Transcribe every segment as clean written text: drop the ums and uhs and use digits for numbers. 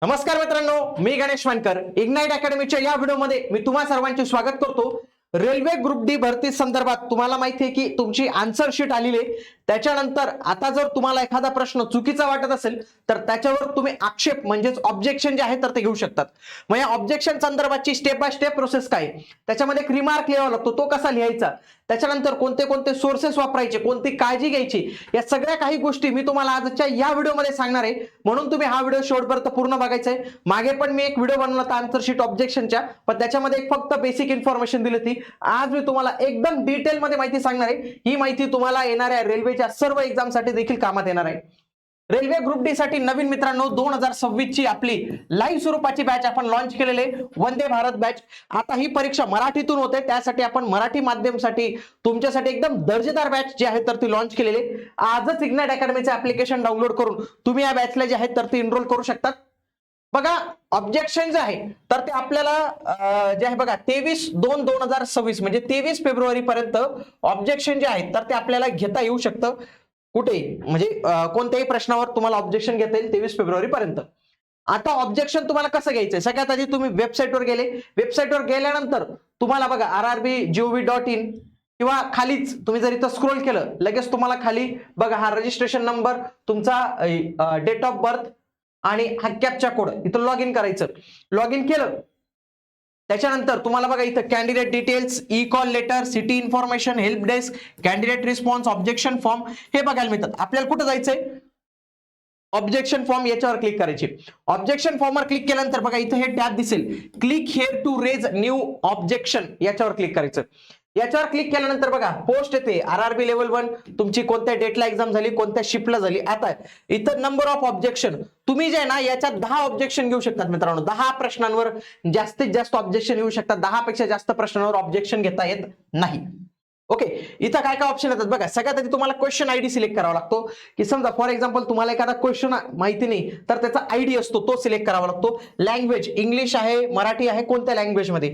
नमस्कार मित्रांनो, मी गणेश वानकर. इग्नाइट अकॅडमीच्या या व्हिडिओमध्ये मी तुम्हा सर्वांचे स्वागत करतो. रेल्वे ग्रुप डी भरती संदर्भात तुम्हाला माहिती आहे की तुमची आन्सर शीट आलेली आहे. त्याच्यानंतर आता जर तुम्हाला एखादा प्रश्न चुकीचा वाटत असेल तर त्याच्यावर तुम्ही आक्षेप म्हणजेच ऑब्जेक्शन जे आहे तर ते घेऊ शकतात. मग या ऑब्जेक्शन संदर्भातची स्टेप बाय स्टेप प्रोसेस काय, त्याच्यामध्ये एक रिमार्क लिहावा लागतो, तो कसा लिहायचा, त्याच्यानंतर कोणते कोणते सोर्सेस वापरायचे, कोणती काळजी घ्यायची, या सगळ्या काही गोष्टी मी तुम्हाला आजच्या या व्हिडिओमध्ये सांगणार आहे. म्हणून तुम्ही हा व्हिडिओ शेवटपर्यंत पूर्ण बघायचा आहे. मागे पण मी एक व्हिडिओ बनवला होता आन्सर शीट ऑब्जेक्शनच्या, पण त्याच्यामध्ये फक्त बेसिक इन्फॉर्मेशन दिली होती. आज मी तुम्हाला एकदम डिटेल मध्ये माहिती सांगणार आहे. ही माहिती तुम्हाला येणाऱ्या रेल्वेच्या सर्व एक्झाम साठी देखील कामात येणार आहे. रेल्वे ग्रुप डी साठी नवीन मित्रांनो 2026 ची आपली लाईव्ह स्वरूपाची बॅच आपण लॉन्च केलेले वंदे भारत बॅच. आता ही परीक्षा मराठीतून होते, त्यासाठी आपण मराठी माध्यमसाठी तुमच्यासाठी एकदम दर्जेदार बॅच जी आहे तर ती लॉन्च केलेली. आजच इग्नाइट अकॅडमीचे ऍप्लिकेशन डाउनलोड करून तुम्ही या बॅचला जे आहे तर ती एनरोल करू शकतात. बघा, ऑब्जेक्शन जे आहे तर ते आपल्याला जे आहे बघा 23/2/2026 म्हणजे 23 फेब्रुवारी पर्यंत ऑब्जेक्शन जे आहे तर ते आपल्याला घेता येऊ शकतं. कुठे म्हणजे कोणत्याही प्रश्नावर तुम्हाला ऑब्जेक्शन घेता येईल 23 फेब्रुवारी पर्यंत. आता ऑब्जेक्शन तुम्हाला कसं घ्यायचंय, सगळ्यात आधी तुम्ही वेबसाईटवर गेले. वेबसाईटवर गेल्यानंतर तुम्हाला बघा rrb.gov.in किंवा खालीच तुम्ही जर इथं स्क्रोल केलं लगेच तुम्हाला खाली बघा हा रजिस्ट्रेशन नंबर, तुमचा डेट ऑफ बर्थ आणि हा कॅप्चा कोड, इथं लॉग इन करायचं. लॉग इन केलं त्याच्यानंतर तुम्हाला बघा इथं candidate details, e call letter, city information, help desk, candidate response, objection form हे बघायला मिळतात. आपल्याला कुठं जायचंय, ऑब्जेक्शन फॉर्म याच्यावर क्लिक करायची. ऑब्जेक्शन फॉर्मवर क्लिक केल्यानंतर बघा इथं हे टॅब दिसेल, click here to raise new objection, याच्यावर क्लिक करायचं. याच्यावर क्लिक केल्यानंतर बघा पोस्ट येते RRB लेवल 1, तुमची कोणत्या डेटला एक्झाम झाली, कोणत्या शिफ्टला झाली. आता इथं नंबर ऑफ ऑब्जेक्शन तुम्ही जे आहे ना याच्यात 10 ऑब्जेक्शन घेऊ शकतात मित्रांनो. 10 प्रश्नांवर जास्तीत जास्त ऑब्जेक्शन घेऊ शकतात. 10 पेक्षा जास्त प्रश्नांवर ऑब्जेक्शन घेता येत नाही. ओके, इथं काय काय ऑप्शन येतात बघा. सगळ्यात आधी तुम्हाला क्वेश्चन आयडी सिलेक्ट करावा लागतो, की समजा फॉर एक्झाम्पल तुम्हाला एखादा क्वेश्चन माहिती नाही तर त्याचा आयडी असतो, तो सिलेक्ट करावा लागतो. लँग्वेज इंग्लिश आहे, मराठी आहे, कोणत्या लँग्वेज मध्ये.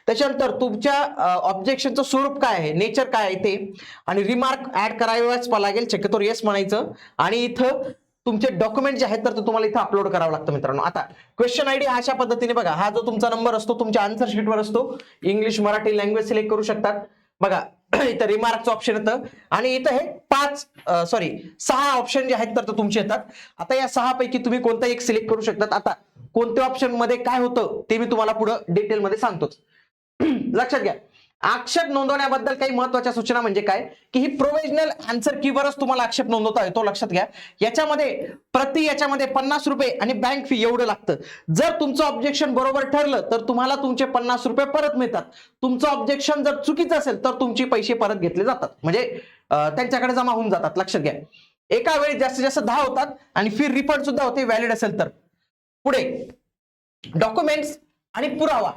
त्याच्यानंतर तुमच्या ऑब्जेक्शनचं स्वरूप काय आहे, नेचर काय आहे ते, आणि रिमार्क ऍड करावाच लागेल, शक्यतो येस म्हणायचं. आणि इथं तुमचे डॉक्युमेंट जे आहेत तर ते तुम्हाला इथं अपलोड करावं लागतं मित्रांनो. आता क्वेश्चन आयडी अशा पद्धतीने बघा, हा जो तुमचा नंबर असतो तुमच्या आन्सर शीटवर असतो. इंग्लिश मराठी लँग्वेज सिलेक्ट करू शकतात. बघा इथं रिमार्कचं ऑप्शन येतं आणि इथं हे 6 ऑप्शन जे आहेत तर ते तुमचे येतात. आता या 6 पैकी तुम्ही कोणता एक सिलेक्ट करू शकतात. आता कोणत्या ऑप्शन मध्ये काय होतं ते मी तुम्हाला पुढे डिटेलमध्ये सांगतोच. लक्षात घ्या, आक्षेप नोंदवण्याबद्दल काही महत्वाच्या सूचना म्हणजे काय, की ही प्रोव्हिजनल आन्सर कीवरच तुम्हाला आक्षेप नोंदवता येतो. लक्षात घ्या, याच्यामध्ये 50 रुपये आणि बँक फी एवढं लागतं. जर तुमचं ऑब्जेक्शन बरोबर ठरलं तर तुम्हाला तुमचे 50 रुपये परत मिळतात. तुमचं ऑब्जेक्शन जर चुकीचं असेल तर तुमचे पैसे परत घेतले जातात, म्हणजे त्यांच्याकडे जमा होऊन जातात. लक्षात घ्या, एका वेळी जास्तीत जास्त 10 होतात आणि फी रिफंड सुद्धा होते व्हॅलिड असेल तर. पुढे डॉक्युमेंट्स आणि पुरावा.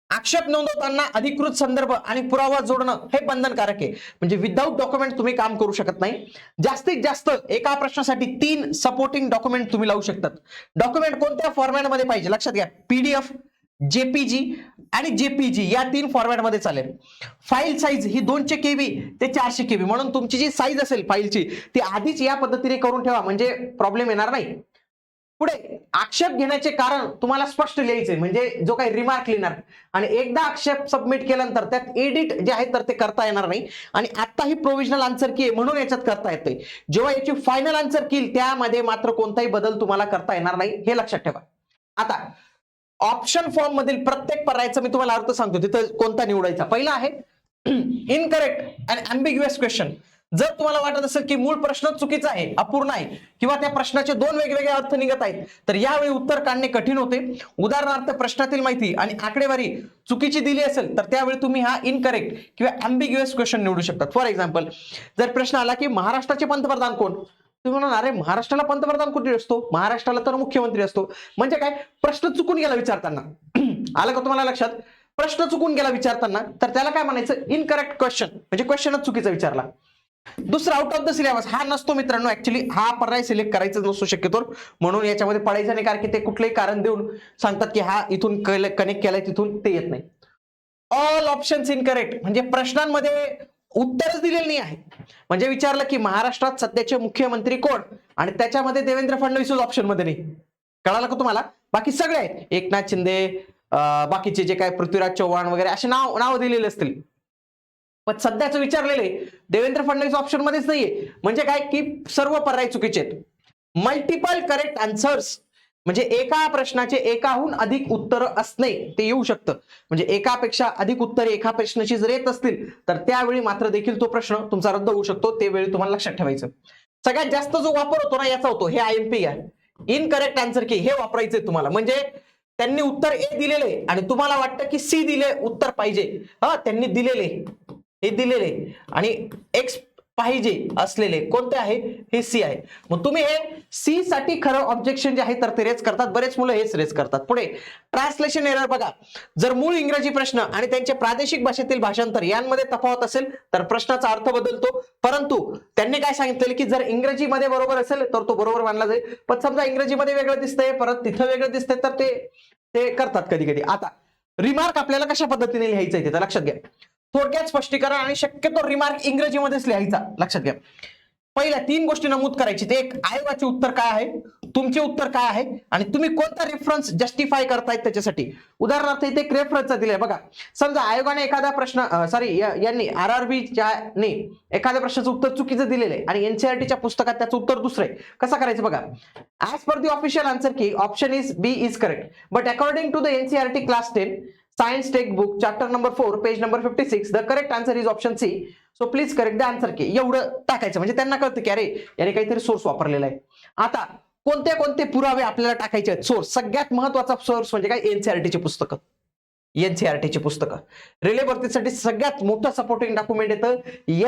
आक्षेप नोंदवताना अधिकृत संदर्भ आणि पुरावा जोडणं हे बंधनकारक आहे, म्हणजे विदाऊट डॉक्युमेंट तुम्ही काम करू शकत नाही. जास्तीत जास्त एका प्रश्नासाठी 3 सपोर्टिंग डॉक्युमेंट तुम्ही लावू शकतात. डॉक्युमेंट कोणत्या फॉर्मॅटमध्ये पाहिजे लक्षात घ्या, PDF, JPG आणि JPG या 3 फॉर्मॅटमध्ये चालेल. फाईल साईज ही 200 KB ते 400 KB, म्हणून तुमची जी साईज असेल फाईलची ती आधीच या पद्धतीने करून ठेवा, म्हणजे प्रॉब्लेम येणार नाही. पुढे आक्षेप घेण्याचे कारण तुम्हाला स्पष्ट लिहायचे, म्हणजे जो काही रिमार्क लिहिणार. आणि एकदा आक्षेप सबमिट केल्यानंतर त्यात एडिट जे आहे तर ते करता येणार नाही. आणि आता ही प्रोव्हिजनल आन्सर की आहे म्हणून याच्यात करता येते. जेव्हा याची फायनल आन्सर की त्यामध्ये मात्र कोणताही बदल तुम्हाला करता येणार नाही, हे लक्षात ठेवा. आता ऑप्शन फॉर्म मधील प्रत्येक पर्यायाचा मी तुम्हाला अर्थ सांगतो, तिथं कोणता निवडायचा. पहिला आहे इनकरेक्ट अँड अँबिग्युअस क्वेश्चन. जर तुम्हाला वाटत असेल की मूळ प्रश्न चुकीचा आहे, अपूर्ण आहे, किंवा त्या प्रश्नाचे 2 वेगवेगळे अर्थ निघत आहेत, तर यावेळी उत्तर काढणे कठीण होते. उदाहरणार्थ प्रश्नातील माहिती आणि आकडेवारी चुकीची दिली असेल तर त्यावेळी तुम्ही हा इनकरेक्ट किंवा अँबिग्युअस क्वेश्चन निवडू शकता. फॉर एक्झाम्पल जर प्रश्न आला की महाराष्ट्राचे पंतप्रधान कोण, तुम्ही म्हणा अरे महाराष्ट्राला पंतप्रधान कुठे असतो, महाराष्ट्राला तर मुख्यमंत्री असतो. म्हणजे काय, प्रश्न चुकून गेला विचारताना. आलं का तुम्हाला लक्षात, प्रश्न चुकून गेला विचारताना तर त्याला काय म्हणायचं, इनकरेक्ट क्वेश्चन, म्हणजे क्वेश्चनच चुकीचा विचारला. दुसरा आउट ऑफ द सिलेबस हा नसतो मित्रांनो. ऍक्च्युली हा पर्याय सिलेक्ट करायचा नसतो शक्यतो, म्हणून याच्यामध्ये पडायचं नाही, कारण की ते कुठलंही कारण देऊन सांगतात की हा इथून कनेक्ट केलाय तिथून, ते येत नाही. ऑल ऑप्शन्स इनकरेक्ट म्हणजे प्रश्नांमध्ये उत्तरच दिलेलं नाही आहे. म्हणजे विचारलं की महाराष्ट्रात सध्याचे मुख्यमंत्री कोण आणि त्याच्यामध्ये देवेंद्र फडणवीस ऑप्शन मध्ये नाही. कळालं का तुम्हाला? बाकी सगळे आहेत, एकनाथ शिंदे, बाकीचे जे काय पृथ्वीराज चव्हाण वगैरे असे नाव दिलेले असतील, पण सध्याच विचारलेले देवेंद्र फडणवीस ऑप्शन मध्येच नाहीये. म्हणजे काय की सर्व पर्याय चुकीचे आहेत. मल्टिपल करेक्ट आन्सर्स म्हणजे एका प्रश्नाचे एकाहून अधिक उत्तर असणे ते येऊ शकतं. म्हणजे एकापेक्षा अधिक उत्तरे एका प्रश्नाची जर येत असतील तर त्यावेळी मात्र देखील तो प्रश्न तुमचा रद्द होऊ शकतो. ते वेळी तुम्हाला लक्षात ठेवायचं. सगळ्यात जास्त जो वापर होतो ना याचा होतो हे IMP आहे, इनकरेक्ट आन्सर की, हे वापरायचंय तुम्हाला. म्हणजे त्यांनी उत्तर ए दिलेले आणि तुम्हाला वाटतं की सी दिले उत्तर पाहिजे. त्यांनी दिलेले हे दिलेले आणि एक्स पाहिजे असलेले कोणते आहे? हे सी आहे. मग तुम्ही हे सी साठी खरं ऑब्जेक्शन जे आहे तर ते रेज करतात. बरेच मुलं हेच रेज करतात. पुढे ट्रान्सलेशन एरर बघा. जर मूळ इंग्रजी प्रश्न आणि त्यांचे प्रादेशिक भाषेतील भाषांतर यांमध्ये तफावत असेल तर प्रश्नाचा अर्थ बदलतो. परंतु त्यांनी काय सांगितलेलं की जर इंग्रजीमध्ये बरोबर असेल तर तो बरोबर मानला जाईल. पण समजा इंग्रजीमध्ये वेगळं दिसतंय, परत तिथं वेगळं दिसतंय, तर ते करतात कधी कधी. आता रिमार्क आपल्याला कशा पद्धतीने लिहायचं आहे ते लक्षात घ्या. थोडक्यात स्पष्टीकरण आणि शक्यतो रिमार्क इंग्रजीमध्येच लिहायचा. लक्षात घ्या. पहिल्या 3 गोष्टी नमूद करायची. ते एक, आयोगाचे उत्तर काय आहे, तुमचे उत्तर काय आहे आणि तुम्ही कोणता रेफरन्स जस्टिफाय करतायत त्याच्यासाठी. उदाहरणार्थ इथे एक रेफरन्स दिलाय बघा. समजा आयोगाने एखादा प्रश्न यांनी RRBने एखाद्या प्रश्नाचं उत्तर चुकीचं दिलेलं आहे आणि NCERTच्या पुस्तकात त्याचं उत्तर दुसरं आहे. कसं करायचं बघा. As per the official answer key option is B is correct, but according to the NCERT class 10 science textbook chapter number 4 page number 56 the correct answer is option C, so please correct the answer key. एवढं टाकायचं म्हणजे त्यांना कळतं की अरे याने काहीतरी source वापरलेला आहे. आता कोणते कोणते पुरावे आपल्याला टाकायचे आहेत? सोर्स, सगळ्यात महत्वाचा सोर्स म्हणजे काय? NCERTची पुस्तकं. NCERTची पुस्तकं रेल्वे भरतीसाठी सगळ्यात मोठं सपोर्टिंग डॉक्युमेंट येतं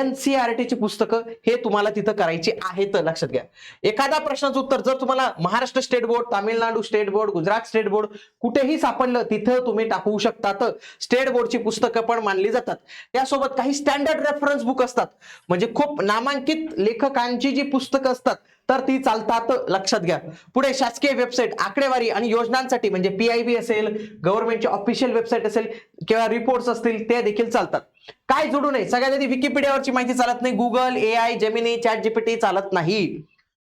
NCERTची पुस्तकं. हे तुम्हाला तिथं करायची आहेत. लक्षात घ्या. एखादा प्रश्नाचं उत्तर जर तुम्हाला Maharashtra state board, Tamil Nadu state board, Gujarat state board कुठेही सापडलं तिथं तुम्ही टाकू शकतात. स्टेट बोर्डची पुस्तकं पण मानली जातात. त्यासोबत काही स्टँडर्ड रेफरन्स बुक असतात, म्हणजे खूप नामांकित लेखकांची जी पुस्तकं असतात तर ती चालतात. लक्षात घ्या. पुढे शासकीय वेबसाईट, आकडेवारी आणि योजनांसाठी म्हणजे PIB असेल, गव्हर्नमेंटची ऑफिशियल वेबसाईट असेल किंवा रिपोर्ट्स असतील ते देखील चालतात. काय जोडू नये? सगळ्यात आधी विकिपीडियावरची माहिती चालत नाही. गुगल, AI, जेमिनी, ChatGPT चालत नाही.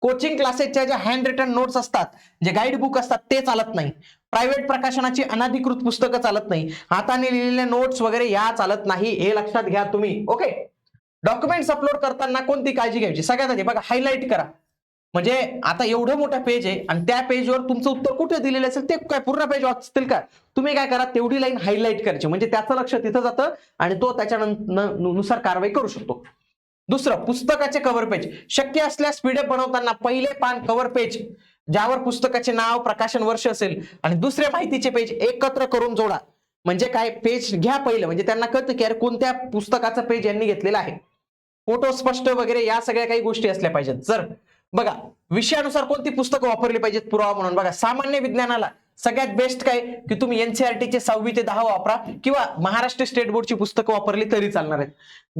कोचिंग क्लासेसच्या ज्या हँड रिटन नोट्स असतात, जे गाईड बुक असतात ते चालत नाही. प्रायव्हेट प्रकाशनाची अनधिकृत पुस्तकं चालत नाही. हाताने लिहिलेले नोट्स वगैरे या चालत नाही. हे लक्षात घ्या तुम्ही. ओके. डॉक्युमेंट्स अपलोड करताना कोणती काळजी घ्यायची? सगळ्यात आधी बघा, हायलाइट करा. म्हणजे आता एवढं मोठं पेज आहे आणि त्या पेजवर तुमचं उत्तर कुठे दिलेलं असेल ते काय पूर्ण पेज वाचतील का? तुम्ही काय करा, तेवढी लाईन हायलाइट करायची म्हणजे त्याचं लक्ष तिथं जातं आणि तो त्याच्यानुसार कारवाई करू शकतो. दुसरं, पुस्तकाचे कव्हर पेज. शक्य असल्यास PDF बनवताना पहिले पान कव्हर पेज ज्यावर पुस्तकाचे नाव, प्रकाशन वर्ष असेल आणि दुसरे माहितीचे पेज एकत्र करून जोडा. म्हणजे काय, पेज घ्या पहिलं, म्हणजे त्यांना कळतं की अरे कोणत्या पुस्तकाचं पेज यांनी घेतलेलं आहे. फोटो स्पष्ट वगैरे या सगळ्या काही गोष्टी असल्या पाहिजेत. जर बघा, विषयानुसार कोणती पुस्तकं वापरली पाहिजेत पुरावा म्हणून. बघा, सामान्य विज्ञानाला सगळ्यात बेस्ट काय की तुम्ही NCERTचे 6वी ते 10 वापरा किंवा महाराष्ट्र स्टेट बोर्डची पुस्तकं वापरली तरी चालणार आहेत.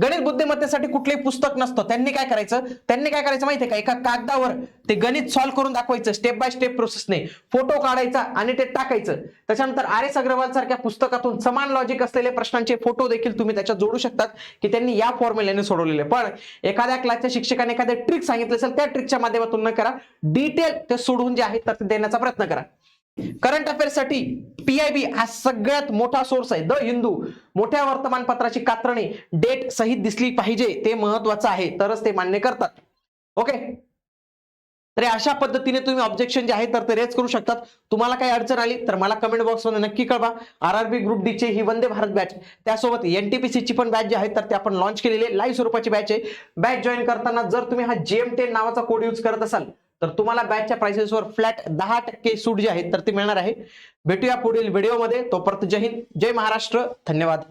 गणित बुद्धिमत्तेसाठी कुठलंही पुस्तक नसतं. त्यांनी काय करायचं माहितीये का, एका कागदावर ते गणित सॉल्व्ह करून दाखवायचं स्टेप बाय स्टेप प्रोसेसने, फोटो काढायचा आणि ते टाकायचं. त्याच्यानंतर RS अग्रवाल सारख्या पुस्तकातून समान लॉजिक असलेले प्रश्नांचे फोटो देखील तुम्ही त्याच्यात जोडू शकतात की त्यांनी या फॉर्म्युल्याने सोडवलेले. पण एखाद्या क्लासच्या शिक्षकाने एखाद्या ट्रिक सांगितलं असेल त्या ट्रिकच्या माध्यमातून न करा, डिटेल ते सोडवून जे आहे तर ते देण्याचा प्रयत्न करा. करंट अफेअर्स साठी PIB हा सगळ्यात मोठा सोर्स आहे. द हिंदू मोठ्या वर्तमानपत्राची कात्रणी डेट सहित दिसली पाहिजे, ते महत्वाचं आहे, तरच ते मान्य करतात. ओके. तर अशा पद्धतीने तुम्ही ऑब्जेक्शन जे आहे तर ते रेज करू शकतात. तुम्हाला काही अडचण आली तर मला कमेंट बॉक्समध्ये नक्की कळवा. RRB ग्रुप डी ची ही वंदे भारत बॅच, त्यासोबत NTPC ची पण बॅच जी आहे तर ते आपण लॉन्च केलेली आहे. लाईव्ह स्वरूपाची बॅच आहे. बॅच जॉईन करताना जर तुम्ही हा GM10 नावाचा कोड यूज करत असाल तर तुम्हाला बॅचच्या प्राइसेसवर फ्लॅट 10% सूट जी आहे तर ती मिळणार आहे. भेटूया पुढील व्हिडिओमध्ये. तोपर्यंत जय हिंद, जय महाराष्ट्र, धन्यवाद.